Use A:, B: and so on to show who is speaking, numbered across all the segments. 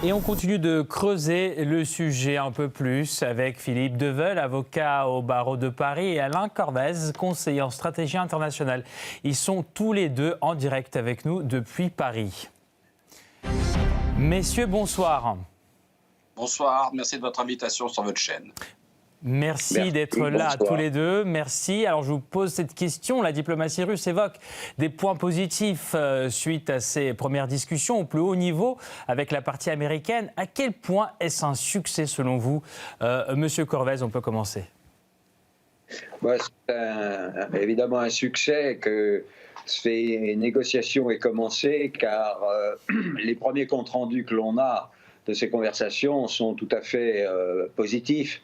A: Et on continue de creuser le sujet un peu plus avec Philippe Deveul, avocat au barreau de Paris, et Alain Corvez, conseiller en stratégie internationale. Ils sont tous les deux en direct avec nous depuis Paris. Messieurs, bonsoir.
B: Bonsoir, merci de votre invitation sur votre chaîne.
A: Merci d'être là tous les deux. Merci. Alors je vous pose cette question. La diplomatie russe évoque des points positifs suite à ces premières discussions au plus haut niveau avec la partie américaine. À quel point est-ce un succès selon vous, Monsieur Corvez? On peut commencer.
C: C'est évidemment un succès que ces négociations aient commencé, car les premiers comptes rendus que l'on a de ces conversations sont tout à fait positifs.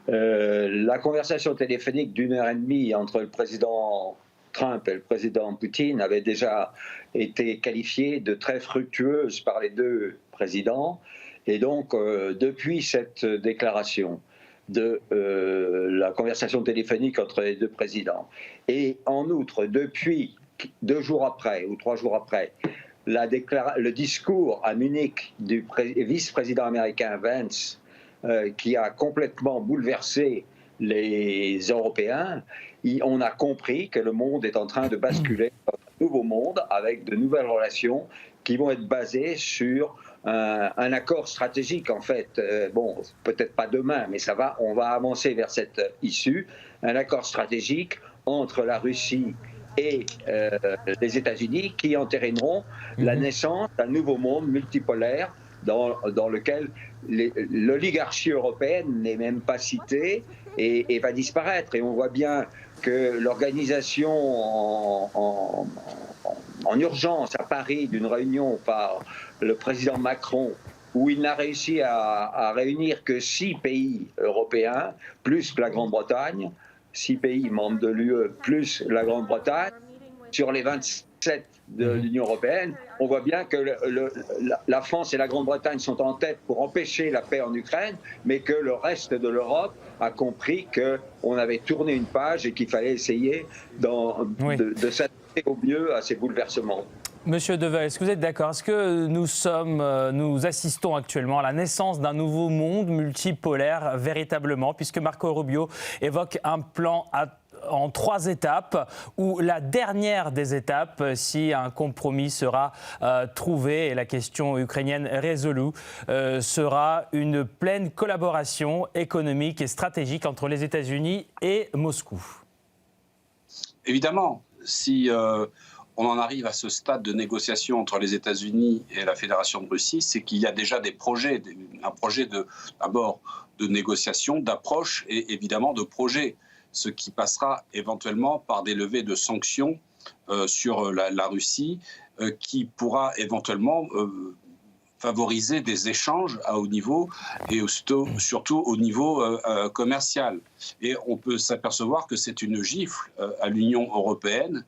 C: La conversation téléphonique d'1 heure et demie entre le président Trump et le président Poutine avait déjà été qualifiée de très fructueuse par les deux présidents. Et donc, depuis cette déclaration de la conversation téléphonique entre les deux présidents, et en outre, depuis 2 jours après ou 3 jours après, le discours à Munich du vice-président américain Vance, qui a complètement bouleversé les Européens, on a compris que le monde est en train de basculer dans un nouveau monde avec de nouvelles relations qui vont être basées sur un accord stratégique, en fait. Bon, peut-être pas demain, mais on va avancer vers cette issue, un accord stratégique entre la Russie et les États-Unis qui entérineront la naissance d'un nouveau monde multipolaire dans lequel l'oligarchie européenne n'est même pas citée et va disparaître. Et on voit bien que l'organisation en urgence à Paris d'une réunion par le président Macron, où il n'a réussi à réunir que 6 pays européens, plus la Grande-Bretagne, 6 pays membres de l'UE, plus la Grande-Bretagne, sur les 27 de l'Union européenne, on voit bien que la France et la Grande-Bretagne sont en tête pour empêcher la paix en Ukraine, mais que le reste de l'Europe a compris qu'on avait tourné une page et qu'il fallait essayer de s'adapter au mieux à ces bouleversements.
A: Monsieur Deveul, est-ce que vous êtes d'accord? Est-ce que nous assistons actuellement à la naissance d'un nouveau monde multipolaire véritablement, puisque Marco Rubio évoque un plan en 3 étapes, où la dernière des étapes, si un compromis sera trouvé et la question ukrainienne résolue, sera une pleine collaboration économique et stratégique entre les États-Unis et Moscou?
B: Évidemment, si on en arrive à ce stade de négociation entre les États-Unis et la Fédération de Russie, c'est qu'il y a déjà des projets, un projet d'abord de négociation, d'approche et évidemment de projet, ce qui passera éventuellement par des levées de sanctions sur la Russie, qui pourra éventuellement favoriser des échanges à haut niveau et surtout au niveau commercial. Et on peut s'apercevoir que c'est une gifle à l'Union européenne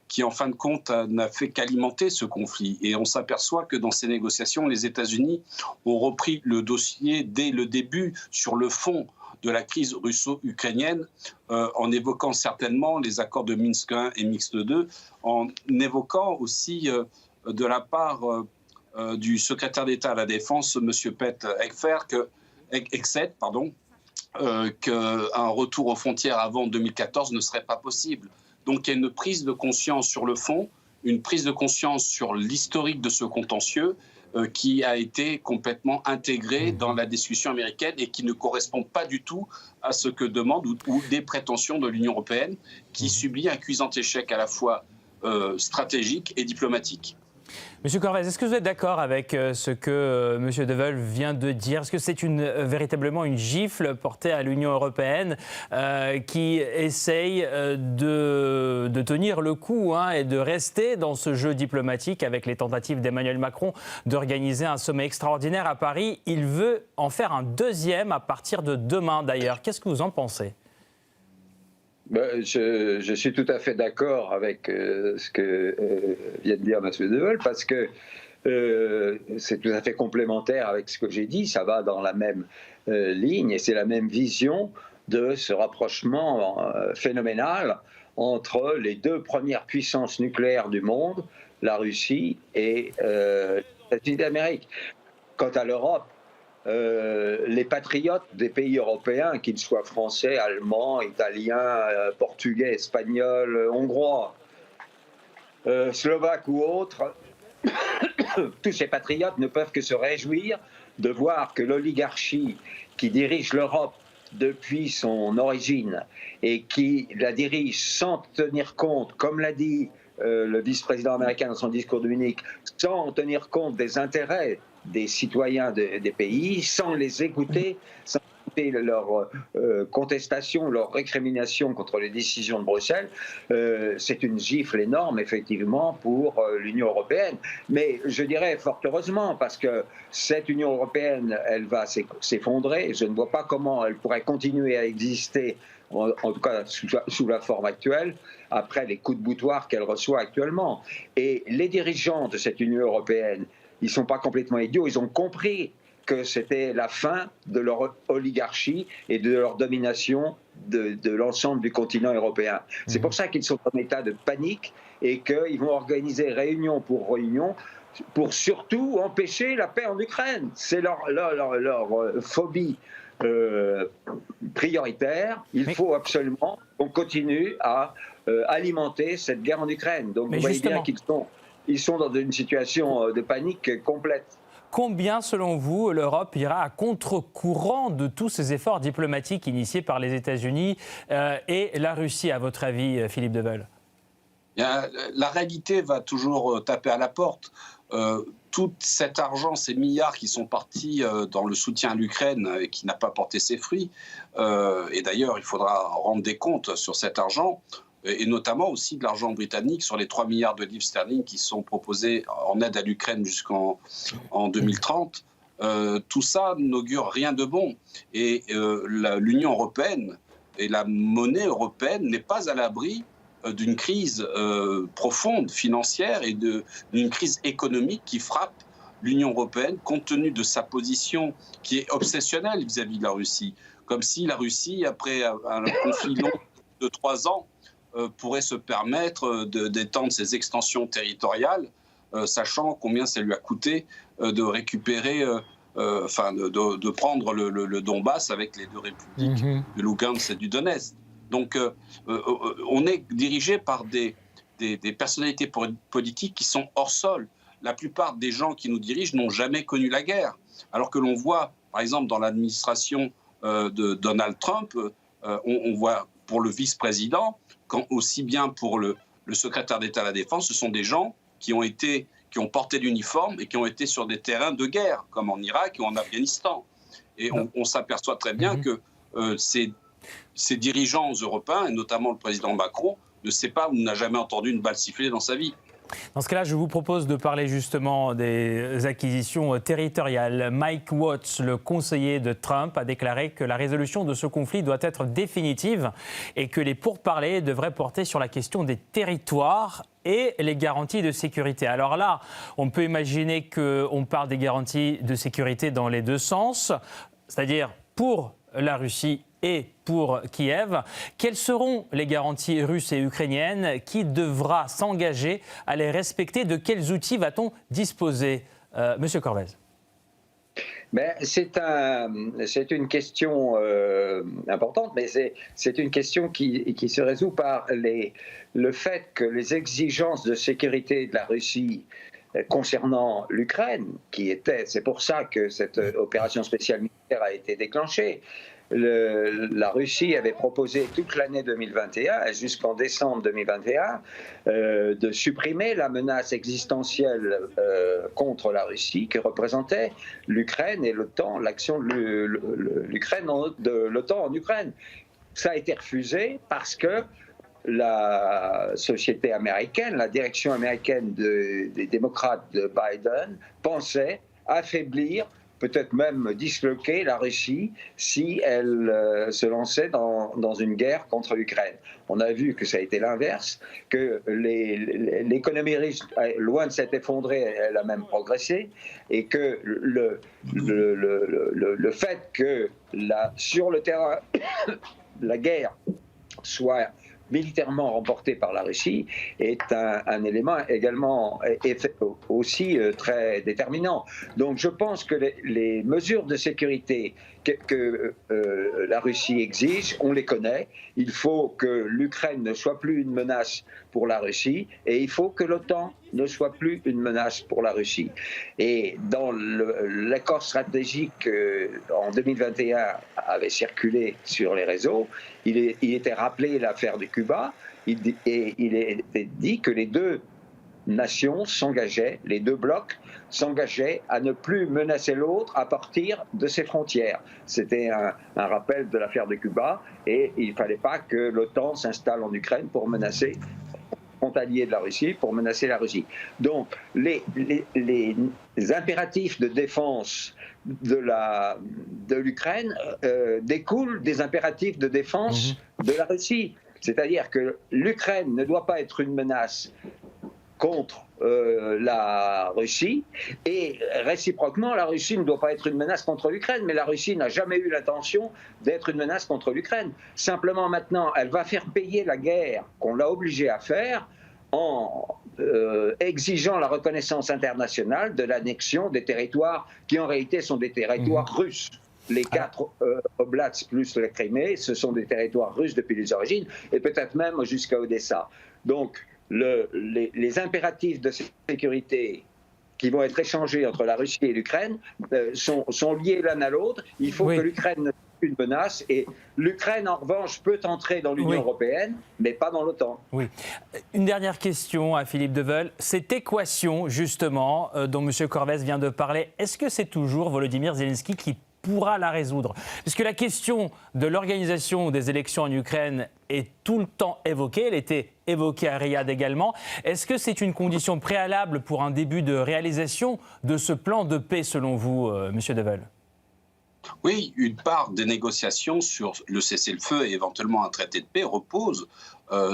B: qui, en fin de compte, n'a fait qu'alimenter ce conflit. Et on s'aperçoit que dans ces négociations, les États-Unis ont repris le dossier dès le début sur le fond de la crise russo-ukrainienne, en évoquant certainement les accords de Minsk 1 et Minsk 2, en évoquant aussi de la part du secrétaire d'État à la Défense, M. Pete Hegseth, qu'un retour aux frontières avant 2014 ne serait pas possible. Donc il y a une prise de conscience sur le fond, une prise de conscience sur l'historique de ce contentieux qui a été complètement intégré dans la discussion américaine et qui ne correspond pas du tout à ce que demande ou des prétentions de l'Union européenne, qui subit un cuisant échec à la fois stratégique et diplomatique.
A: Monsieur Corvez, est-ce que vous êtes d'accord avec ce que Monsieur Deveul vient de dire? Est-ce que c'est véritablement une gifle portée à l'Union européenne qui essaye de tenir le coup et de rester dans ce jeu diplomatique avec les tentatives d'Emmanuel Macron d'organiser un sommet extraordinaire à Paris? Il veut en faire un deuxième à partir de demain d'ailleurs. Qu'est-ce que vous en pensez?
C: Je suis tout à fait d'accord avec ce que vient de dire M. Deveul, parce que c'est tout à fait complémentaire avec ce que j'ai dit, ça va dans la même ligne et c'est la même vision de ce rapprochement phénoménal entre les 2 premières puissances nucléaires du monde, la Russie et les États-Unis d'Amérique. Quant à l'Europe, les patriotes des pays européens, qu'ils soient français, allemands, italiens, portugais, espagnols, hongrois, slovaques ou autres, tous ces patriotes ne peuvent que se réjouir de voir que l'oligarchie qui dirige l'Europe depuis son origine et qui la dirige sans tenir compte, comme l'a dit le vice-président américain dans son discours de Munich, sans tenir compte des intérêts des citoyens des pays, sans les écouter, sans écouter leurs contestations, leurs récriminations contre les décisions de Bruxelles, c'est une gifle énorme, effectivement, pour l'Union européenne. Mais je dirais fort heureusement, parce que cette Union européenne, elle va s'effondrer. Je ne vois pas comment elle pourrait continuer à exister, en tout cas sous la forme actuelle, après les coups de boutoir qu'elle reçoit actuellement. Et les dirigeants de cette Union européenne, ils ne sont pas complètement idiots, ils ont compris que c'était la fin de leur oligarchie et de leur domination de l'ensemble du continent européen. C'est pour ça qu'ils sont en état de panique et qu'ils vont organiser réunion pour réunion pour surtout empêcher la paix en Ukraine. C'est leur phobie prioritaire. Il faut absolument qu'on continue à alimenter cette guerre en Ukraine. Donc vous voyez bien qu'ils sont dans une situation de panique complète.
A: Combien, selon vous, l'Europe ira à contre-courant de tous ces efforts diplomatiques initiés par les États-Unis et la Russie, à votre avis, Philippe Deveul ?
B: La réalité va toujours taper à la porte. Tout cet argent, ces milliards qui sont partis dans le soutien à l'Ukraine et qui n'a pas porté ses fruits, et d'ailleurs il faudra rendre des comptes sur cet argent, et notamment aussi de l'argent britannique sur les 3 milliards de livres sterling qui sont proposés en aide à l'Ukraine jusqu'en 2030. Tout ça n'augure rien de bon. Et l'Union européenne et la monnaie européenne n'est pas à l'abri d'une crise profonde financière et d'une crise économique qui frappe l'Union européenne compte tenu de sa position qui est obsessionnelle vis-à-vis de la Russie. Comme si la Russie, après un conflit long de 3 ans, pourrait se permettre d'étendre ses extensions territoriales, sachant combien ça lui a coûté de récupérer, de prendre le Donbass avec les 2 républiques de Lugansk et du Donetsk. Donc on est dirigé par des personnalités politiques qui sont hors sol. La plupart des gens qui nous dirigent n'ont jamais connu la guerre. Alors que l'on voit, par exemple, dans l'administration de Donald Trump, on voit pour le vice-président, aussi bien pour le secrétaire d'État à la Défense, ce sont des gens qui ont porté l'uniforme et qui ont été sur des terrains de guerre, comme en Irak ou en Afghanistan. Et on s'aperçoit très bien que ces dirigeants européens, et notamment le président Macron, ne sait pas ou n'a jamais entendu une balle siffler dans sa vie.
A: Dans ce cas-là, je vous propose de parler justement des acquisitions territoriales. Mike Watts, le conseiller de Trump, a déclaré que la résolution de ce conflit doit être définitive et que les pourparlers devraient porter sur la question des territoires et les garanties de sécurité. Alors là, on peut imaginer qu'on parle des garanties de sécurité dans les deux sens, c'est-à-dire pour la Russie et pour Kiev. Quelles seront les garanties russes et ukrainiennes? Qui devra s'engager à les respecter? De quels outils va-t-on disposer? Monsieur Corvez.
C: C'est une question importante, mais c'est une question qui se résout par le fait que les exigences de sécurité de la Russie concernant l'Ukraine, c'est pour ça que cette opération spéciale militaire a été déclenchée. La Russie avait proposé toute l'année 2021 jusqu'en décembre 2021 de supprimer la menace existentielle contre la Russie que représentait l'Ukraine et l'OTAN, l'action de l'OTAN en Ukraine. Ça a été refusé parce que la société américaine, la direction américaine des démocrates de Biden pensait affaiblir, peut-être même disloquer la Russie si elle se lançait dans une guerre contre l'Ukraine. On a vu que ça a été l'inverse, que l'économie russe, loin de s'être effondrée, elle a même progressé, et que le fait que sur le terrain, la guerre soit militairement remporté par la Russie est un élément également aussi très déterminant. Donc je pense que les mesures de sécurité que la Russie exige, on les connaît. Il faut que l'Ukraine ne soit plus une menace pour la Russie et il faut que l'OTAN ne soit plus une menace pour la Russie. Et dans l'accord stratégique en 2021 avait circulé sur les réseaux, il était rappelé l'affaire de Cuba et il était dit que les deux nations s'engageaient, les deux blocs s'engageaient à ne plus menacer l'autre à partir de ses frontières. C'était un rappel de l'affaire de Cuba et il ne fallait pas que l'OTAN s'installe en Ukraine pour menacer frontalier de la Russie, pour menacer la Russie. Donc les impératifs de défense de l'Ukraine découlent des impératifs de défense de la Russie. C'est-à-dire que l'Ukraine ne doit pas être une menace contre la Russie et réciproquement la Russie ne doit pas être une menace contre l'Ukraine, mais la Russie n'a jamais eu l'intention d'être une menace contre l'Ukraine. Simplement maintenant elle va faire payer la guerre qu'on l'a obligée à faire en exigeant la reconnaissance internationale de l'annexion des territoires qui en réalité sont des territoires russes. Les 4 Oblats plus la Crimée, ce sont des territoires russes depuis les origines et peut-être même jusqu'à Odessa. Donc les impératifs de sécurité qui vont être échangés entre la Russie et l'Ukraine sont liés l'un à l'autre. Il faut que l'Ukraine ne soit une menace et l'Ukraine en revanche peut entrer dans l'Union européenne mais pas dans l'OTAN.
A: Oui. Une dernière question à Philippe Deveul. Cette équation justement dont M. Corvès vient de parler, est-ce que c'est toujours Volodymyr Zelensky qui pourra la résoudre? Puisque la question de l'organisation des élections en Ukraine est tout le temps évoquée, elle était évoquée à Riyad également. Est-ce que c'est une condition préalable pour un début de réalisation de ce plan de paix selon vous, Monsieur Deveul?
B: Oui, une part des négociations sur le cessez-le-feu et éventuellement un traité de paix repose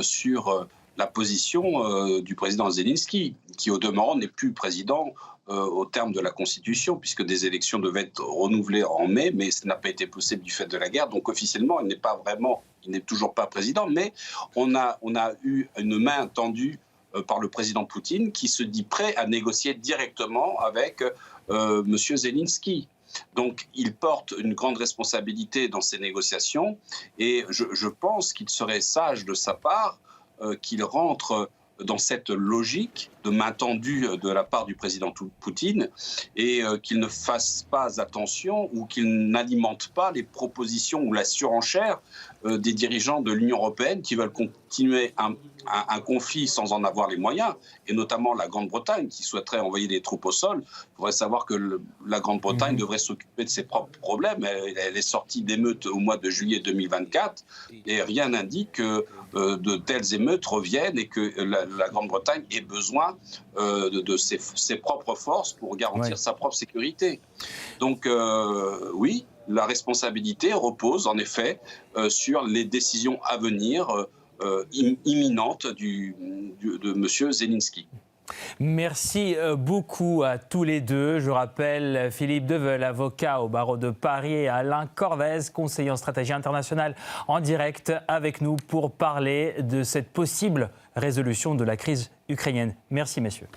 B: sur la position du président Zelensky, qui au demeurant n'est plus président au terme de la Constitution, puisque des élections devaient être renouvelées en mai, mais ça n'a pas été possible du fait de la guerre. Donc officiellement, il n'est toujours pas président, mais on a eu une main tendue par le président Poutine qui se dit prêt à négocier directement avec M. Zelensky. Donc il porte une grande responsabilité dans ces négociations et je pense qu'il serait sage de sa part qu'il rentre dans cette logique de main tendue de la part du président Poutine et qu'il ne fasse pas attention ou qu'il n'alimente pas les propositions ou la surenchère des dirigeants de l'Union européenne qui veulent continuer un conflit sans en avoir les moyens, et notamment la Grande-Bretagne qui souhaiterait envoyer des troupes au sol. Il faudrait savoir que la Grande-Bretagne devrait s'occuper de ses propres problèmes. Elle est sortie d'émeutes au mois de juillet 2024 et rien n'indique que de telles émeutes reviennent et que la Grande-Bretagne ait besoin de ses propres forces pour garantir sa propre sécurité. Donc oui, la responsabilité repose en effet sur les décisions à venir imminentes de M. Zelensky.
A: Merci beaucoup à tous les deux. Je rappelle Philippe Deveul, avocat au barreau de Paris, et Alain Corvès, conseiller en stratégie internationale, en direct avec nous pour parler de cette possible résolution de la crise ukrainienne. Merci messieurs.